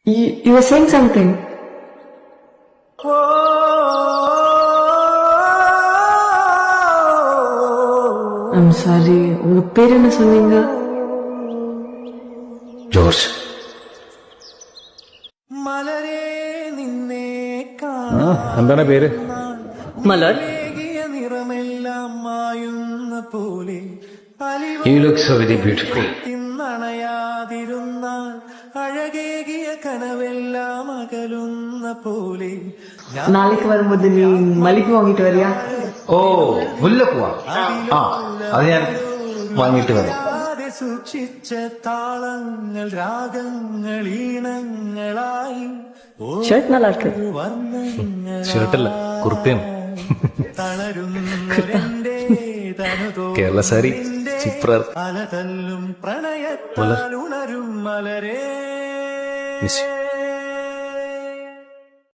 You were saying something. I'm sorry. உங்க பேர் என்ன சொன்னீங்க? ജോർജ്. എന്താണ് പേര്? മലർ. You look so very beautiful. നാളേക്ക് വരുമ്പോ നീ മല്ലിക്ക് വാങ്ങിട്ട് വരിക. ഓ, മുല്ലപ്പൂവാ? ആ, അത് ഞാൻ വാങ്ങിട്ട് വരാം. സൂക്ഷിച്ച താളങ്ങൾ രാഗങ്ങൾ ഈണങ്ങളായി ഷർട്ട് നല്ല ഇருக்கு. ഷർട്ടല്ല, കുർത്തയാണ്. കേരള സാരി സൂപ്പർ. അലതല്ലും പ്രണയത്താൽ ഉണരും മലരേ. Miss U.